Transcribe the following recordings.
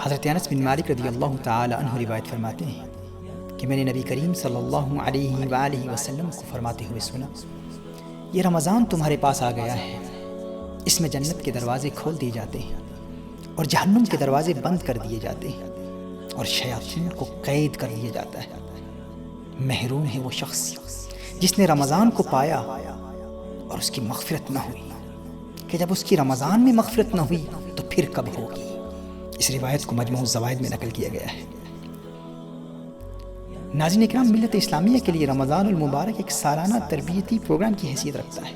حضرت انس بن مالک رضی اللہ تعالی عنہ روایت فرماتے ہیں کہ میں نے نبی کریم صلی اللہ علیہ وآلہ وسلم کو فرماتے ہوئے سنا، یہ رمضان تمہارے پاس آ گیا ہے، اس میں جنت کے دروازے کھول دیے جاتے ہیں اور جہنم کے دروازے بند کر دیے جاتے ہیں اور شیاطین کو قید کر دیا جاتا ہے۔ محروم ہے وہ شخص جس نے رمضان کو پایا اور اس کی مغفرت نہ ہوئی، کہ جب اس کی رمضان میں مغفرت نہ ہوئی تو پھر کب ہوگی۔ اس روایت کو مجموع الزوائد میں نقل کیا گیا ہے۔ ناظرین کرام، ملت اسلامیہ کے لیے رمضان المبارک ایک سالانہ تربیتی پروگرام کی حیثیت رکھتا ہے۔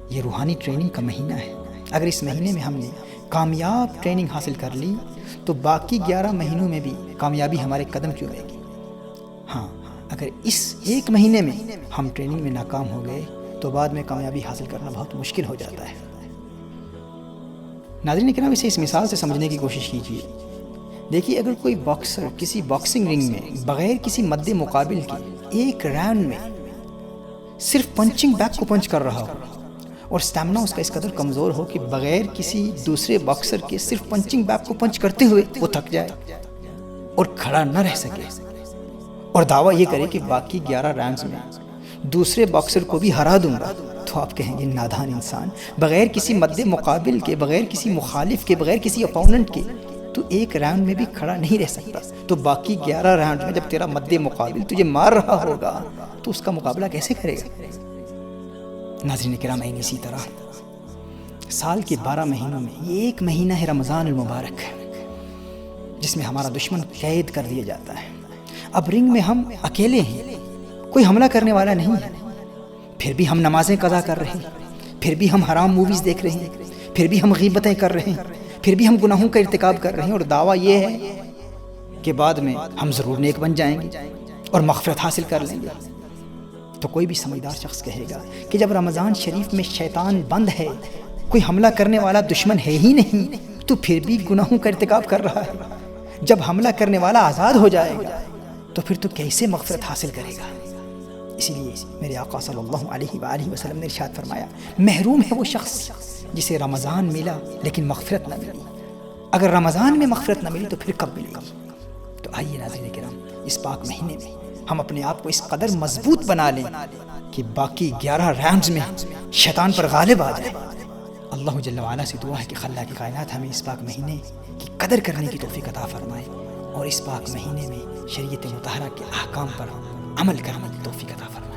یہ روحانی ٹریننگ کا مہینہ ہے۔ اگر اس مہینے میں ہم نے کامیاب ٹریننگ حاصل کر لی تو باقی 11 مہینوں میں بھی کامیابی ہمارے قدم چومے گی۔ ہاں، اگر اس ایک مہینے میں ہم ٹریننگ میں ناکام ہو گئے تو بعد میں کامیابی حاصل کرنا بہت مشکل ہو جاتا ہے۔ ناظرین کرام، اسے اس مثال سے سمجھنے کی کوشش کیجیے۔ دیکھیے، اگر کوئی باکسر کسی باکسنگ رنگ میں بغیر کسی مد مقابل کے ایک راؤنڈ میں صرف پنچنگ بیگ کو پنچ کر رہا ہو اور اسٹیمنا اس کا اس قدر کمزور ہو کہ بغیر کسی دوسرے باکسر کے صرف پنچنگ بیگ کو پنچ کرتے ہوئے وہ تھک جائے اور کھڑا نہ رہ سکے اور دعویٰ یہ کرے کہ باقی 11 راؤنڈز میں دوسرے باکسر کو بھی ہرا دوں گا، تو آپ کہیں گے نادان انسان، بغیر کسی مد مقابل کے، بغیر کسی مخالف کے، بغیر کسی اپوننٹ کے تو ایک راؤنڈ میں بھی کھڑا نہیں رہ سکتا، تو باقی 11 راؤنڈ میں جب تیرا مد مقابل تجھے مار رہا ہوگا تو اس کا مقابلہ کیسے کرے گا؟ ناظرین کرام، اسی طرح سال کے 12 مہینوں میں یہ ایک مہینہ ہے رمضان المبارک، جس میں ہمارا دشمن قید کر دیا جاتا ہے۔ اب رنگ میں ہم اکیلے ہیں، کوئی حملہ کرنے والا نہیں ہے، پھر بھی ہم نمازیں قضا کر رہے ہیں، پھر بھی ہم حرام موویز دیکھ رہے ہیں، پھر بھی ہم غیبتیں کر رہے ہیں، پھر بھی ہم گناہوں کا ارتکاب کر رہے ہیں، اور دعویٰ یہ ہے کہ بعد میں ہم ضرور نیک بن جائیں گے اور مغفرت حاصل کر لیں گے۔ تو کوئی بھی سمجھدار شخص کہے گا کہ جب رمضان شریف میں شیطان بند ہے، کوئی حملہ کرنے والا دشمن ہے ہی نہیں، تو پھر بھی گناہوں کا ارتکاب کر رہا ہے۔ جب حملہ کرنے والا آزاد ہو جائے گا تو پھر تو کیسے مغفرت حاصل کرے گا؟ اسی لیے میرے آقا صلی اللہ علیہ وآلہ وسلم نے ارشاد فرمایا، محروم ہے وہ شخص جسے رمضان ملا لیکن مغفرت نہ ملی۔ اگر رمضان میں مغفرت نہ ملی تو پھر کب ملے گی؟ تو آئیے ناظرین کرام، اس پاک مہینے میں ہم اپنے آپ کو اس قدر مضبوط بنا لیں کہ باقی 11 راؤنڈز میں شیطان پر غالب آ جائے۔ اللہ جل وعلا سے دعا ہے کہ خلاق کائنات ہمیں اس پاک مہینے کی قدر کرنے کی توفیق عطا فرمائے اور اس پاک مہینے میں شریعت مطہرہ کے احکام پر عمل کرنے کی توفیق عطا فرمائے۔